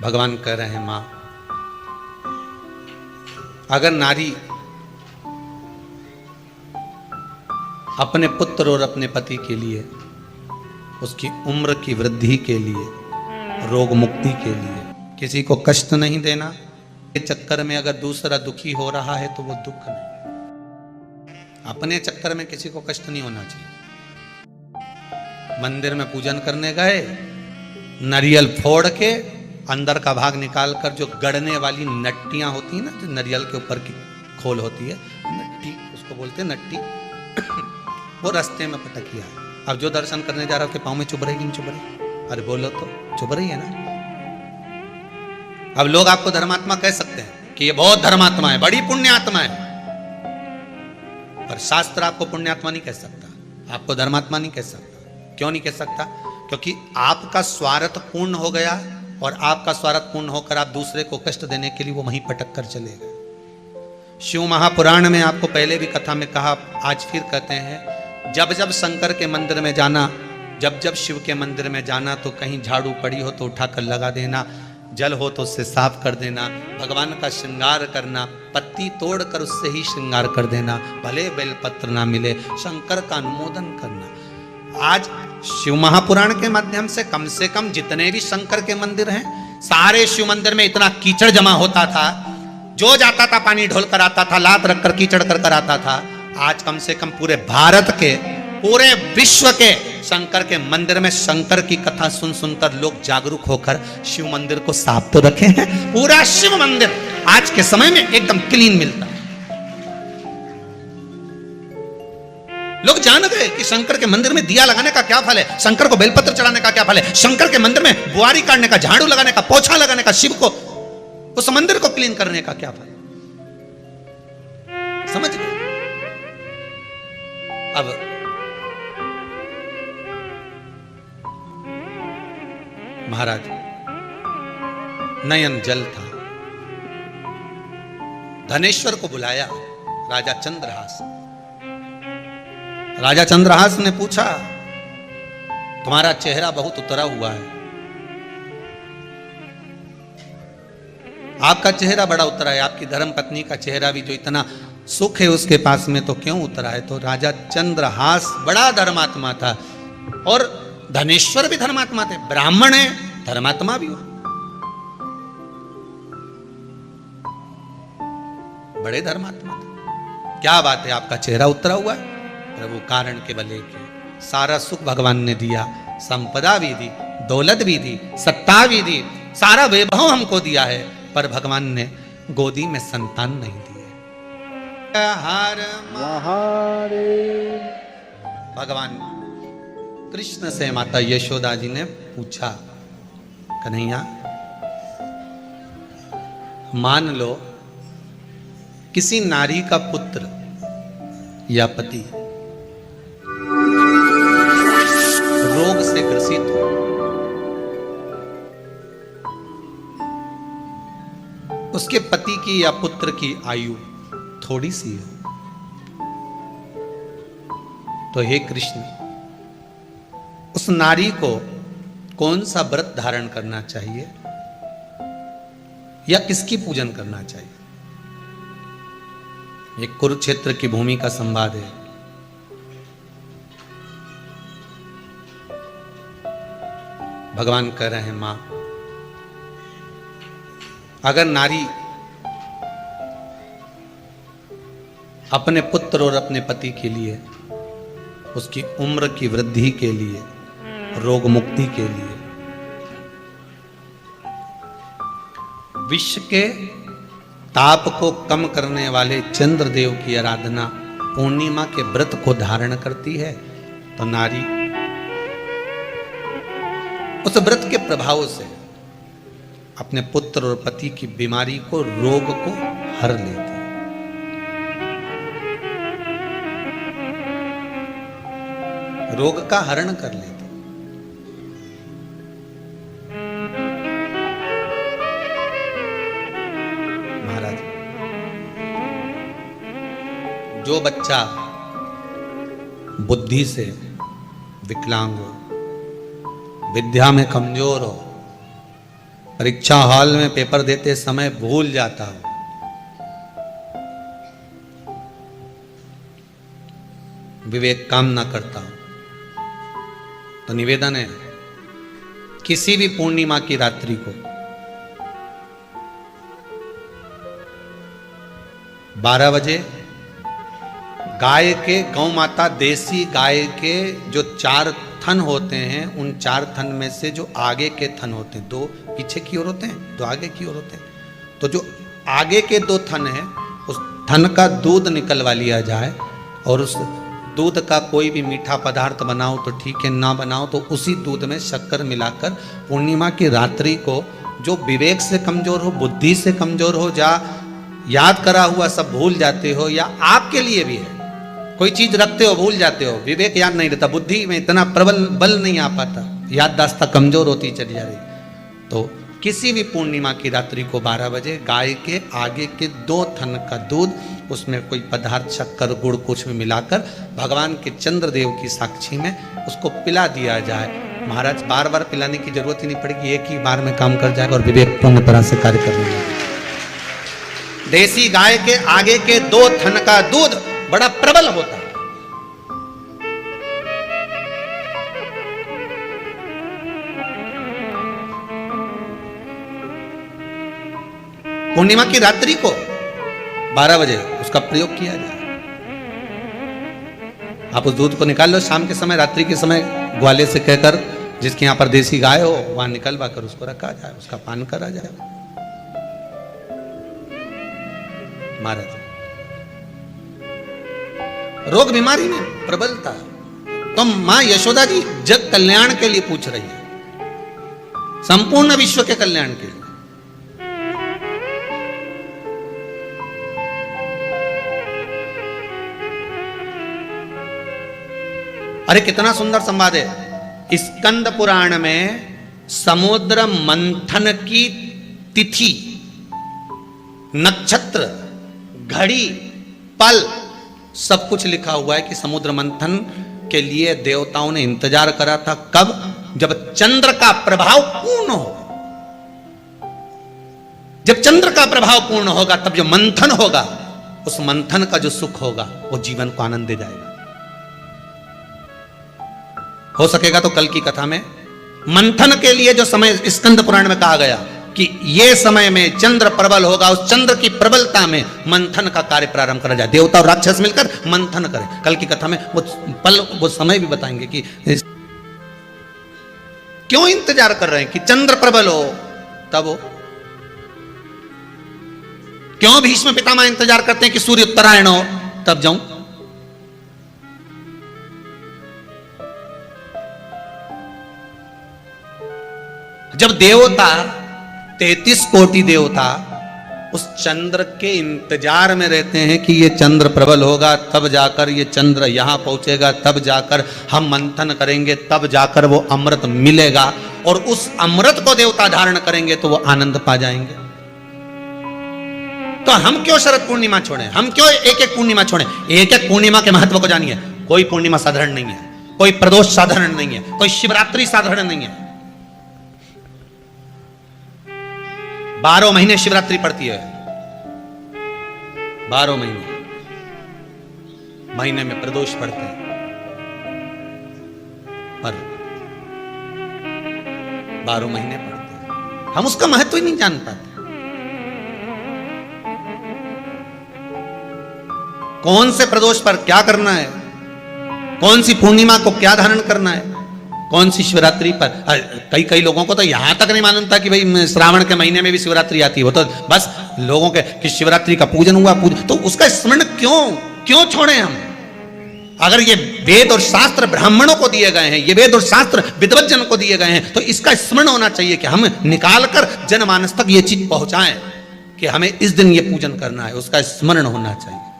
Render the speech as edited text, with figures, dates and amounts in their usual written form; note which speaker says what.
Speaker 1: भगवान कह रहे हैं, मां, अगर नारी अपने पुत्र और अपने पति के लिए, उसकी उम्र की वृद्धि के लिए, रोग मुक्ति के लिए किसी को कष्ट नहीं देना, के चक्कर में अगर दूसरा दुखी हो रहा है तो वो दुख नहीं, अपने चक्कर में किसी को कष्ट नहीं होना चाहिए। मंदिर में पूजन करने गए, नारियल फोड़ के अंदर का भाग निकाल कर जो गड़ने वाली नट्टियां होती है ना, जो नारियल के ऊपर की खोल होती है, नट्टी उसको बोलते हैं, नट्टी वो रास्ते में पटकिया। अब जो दर्शन करने जा रहा है, पाँव में चुभ रही कि नहीं चुभ रही? अरे बोलो तो, चुभ रही है ना। अब लोग आपको धर्मात्मा कह सकते हैं कि ये बहुत धर्मात्मा है, बड़ी पुण्यात्मा है, पर शास्त्र आपको पुण्यात्मा नहीं कह सकता, आपको धर्मात्मा नहीं कह सकता। क्यों नहीं कह सकता? क्योंकि आपका स्वार्थ पूर्ण हो गया, और आपका स्वार्थ पूर्ण होकर आप दूसरे को कष्ट देने के लिए वो वहीं पटक कर चले गए। शिव महापुराण में आपको पहले भी कथा में कहा, आज फिर कहते हैं, जब जब शंकर के मंदिर में जाना, जब जब शिव के मंदिर में जाना, तो कहीं झाड़ू पड़ी हो तो उठाकर लगा देना, जल हो तो उससे साफ कर देना, भगवान का श्रृंगार करना, पत्ती तोड़कर उससे ही श्रृंगार कर देना, भले बेलपत्र ना मिले, शंकर का अनुमोदन करना। आज शिव महापुराण के माध्यम से कम जितने भी शंकर के मंदिर हैं, सारे शिव मंदिर में इतना कीचड़ जमा होता था, जो जाता था पानी ढोल कर आता था, लात रखकर कीचड़ कर कर आता था। आज कम से कम पूरे भारत के, पूरे विश्व के शंकर के मंदिर में शंकर की कथा सुन सुनकर लोग जागरूक होकर शिव मंदिर को साफ तो रखे हैं। पूरा शिव मंदिर आज के समय में एकदम क्लीन मिलता है। लोग जान गए कि शंकर के मंदिर में दिया लगाने का क्या फल है, शंकर को बेलपत्र चढ़ाने का क्या फल है, शंकर के मंदिर में बुआरी काटने का, झाड़ू लगाने का, पोछा लगाने का, शिव को उस मंदिर को क्लीन करने का क्या फल। समझ गए? अब महाराज नयन जल था, धनेश्वर को बुलाया राजा चंद्रहास। राजा चंद्रहास ने पूछा, तुम्हारा चेहरा बहुत उतरा हुआ है, आपका चेहरा बड़ा उतरा है, आपकी धर्म पत्नी का चेहरा भी जो इतना सुख है उसके पास में, तो क्यों उतरा है? तो राजा चंद्रहास बड़ा धर्मात्मा था, और धनेश्वर भी धर्मात्मा थे, ब्राह्मण है, धर्मात्मा भी हो, बड़े धर्मात्मा थे। क्या बात है, आपका चेहरा उतरा हुआ है? प्रभु कारण केवल एक है, सारा सुख भगवान ने दिया, संपदा भी दी, दौलत भी दी, सत्ता भी दी, सारा वैभव हमको दिया है, पर भगवान ने गोदी में संतान नहीं दी है। भगवान कृष्ण से माता यशोदा जी ने पूछा, कन्हैया मान लो किसी नारी का पुत्र या पति रोग से ग्रसित हो, उसके पति की या पुत्र की आयु थोड़ी सी हो, तो हे कृष्ण, उस नारी को कौन सा व्रत धारण करना चाहिए या किसकी पूजन करना चाहिए? एक कुरुक्षेत्र की भूमि का संवाद है। भगवान कह रहे हैं, मां, अगर नारी अपने पुत्र और अपने पति के लिए, उसकी उम्र की वृद्धि के लिए, रोग मुक्ति के लिए, विश्व के ताप को कम करने वाले चंद्रदेव की आराधना, पूर्णिमा के व्रत को धारण करती है, तो नारी उस व्रत के प्रभाव से अपने पुत्र और पति की बीमारी को, रोग को हर लेती है। रोग का हरण कर लेती। महाराज, जो बच्चा बुद्धि से विकलांग हो, विद्या में कमजोर हो, परीक्षा हॉल में पेपर देते समय भूल जाता हो, विवेक काम ना करता हो, तो निवेदन है किसी भी पूर्णिमा की रात्रि को 12 बजे गाय के, गौ माता देसी गाय के जो 4 थन होते हैं, उन 4 थन में से जो आगे के थन होते हैं, 2 पीछे की ओर होते हैं, 2 आगे की ओर होते हैं, तो जो आगे के 2 थन हैं उस थन का दूध निकलवा लिया जाए और उस दूध का कोई भी मीठा पदार्थ बनाओ तो ठीक है, ना बनाओ तो उसी दूध में शक्कर मिलाकर पूर्णिमा की रात्रि को, जो विवेक से कमजोर हो, बुद्धि से कमजोर हो, जा याद करा हुआ सब भूल जाते हो, या आपके लिए भी है कोई चीज रखते हो भूल जाते हो, विवेक याद नहीं रहता, बुद्धि में इतना प्रबल बल नहीं आ पाता, याददाश्त कमजोर होती चली जा रही, तो किसी भी पूर्णिमा की रात्रि को 12 बजे गाय के आगे के 2 थन का दूध, उसमें कोई पदार्थ शक्कर गुड़ कुछ भी मिलाकर भगवान के चंद्रदेव की साक्षी में उसको पिला दिया जाए। महाराज बार बार पिलाने की जरूरत ही नहीं पड़ेगी, एक ही बार में काम कर जाएगा और विवेक पूर्ण तरह से कार्य करने लगेगा। देसी गाय के आगे के 2 थन का दूध बड़ा प्रबल होता है। पूर्णिमा की रात्रि को 12 बजे उसका प्रयोग किया जाए। आप उस दूध को निकाल लो, शाम के समय, रात्रि के समय ग्वाले से कहकर जिसके यहां पर देसी गाय हो वहां निकलवा कर उसको रखा जाए, उसका पान करा जाए। महाराज रोग बीमारी में प्रबलता, तो मां यशोदा जी जग कल्याण के लिए पूछ रही है, संपूर्ण विश्व के कल्याण के लिए। अरे कितना सुंदर संवाद है। स्कंद पुराण में समुद्र मंथन की तिथि, नक्षत्र, घड़ी, पल सब कुछ लिखा हुआ है कि समुद्र मंथन के लिए देवताओं ने इंतजार करा था। कब? जब चंद्र का प्रभाव पूर्ण हो। जब चंद्र का प्रभाव पूर्ण होगा तब जो मंथन होगा, उस मंथन का जो सुख होगा वो जीवन को आनंद दे जाएगा। हो सकेगा तो कल की कथा में मंथन के लिए जो समय स्कंद पुराण में कहा गया कि ये समय में चंद्र प्रबल होगा, उस चंद्र की प्रबलता में मंथन का कार्य प्रारंभ करा जाए। देवता और राक्षस मिलकर मंथन करें। कल की कथा में वो पल, वो समय भी बताएंगे कि क्यों इंतजार कर रहे हैं कि चंद्र प्रबल हो तब हो। क्यों भीष्म पितामह इंतजार करते हैं कि सूर्य उत्तरायण हो तब जाऊं। जब देवता 33 कोटि देवता उस चंद्र के इंतजार में रहते हैं कि ये चंद्र प्रबल होगा, तब जाकर ये चंद्र यहां पहुंचेगा, तब जाकर हम मंथन करेंगे, तब जाकर वो अमृत मिलेगा, और उस अमृत को देवता धारण करेंगे तो वो आनंद पा जाएंगे। तो हम क्यों शरद पूर्णिमा छोड़ें? हम क्यों एक एक पूर्णिमा छोड़ें? एक एक पूर्णिमा के महत्व को जानिए। कोई पूर्णिमा साधारण नहीं है, कोई प्रदोष साधारण नहीं है, कोई शिवरात्रि साधारण नहीं है। 12 महीने शिवरात्रि पड़ती है, 12 महीने में प्रदोष पड़ते हैं, पर 12 महीने पड़ते हैं। हम उसका महत्व ही नहीं जान पाते। कौन से प्रदोष पर क्या करना है, कौन सी पूर्णिमा को क्या धारण करना है, कौन सी शिवरात्रि पर। कई लोगों को तो यहां तक नहीं मालूम था कि भाई श्रावण के महीने में भी शिवरात्रि आती है। वो तो बस लोगों के कि शिवरात्रि का पूजन हुआ, तो उसका स्मरण क्यों छोड़े हम? अगर ये वेद और शास्त्र ब्राह्मणों को दिए गए हैं, ये वेद और शास्त्र विद्वत जन को दिए गए हैं, तो इसका स्मरण होना चाहिए कि हम निकालकर जनमानस तक ये चीज पहुंचाएं कि हमें इस दिन ये पूजन करना है। उसका स्मरण होना चाहिए।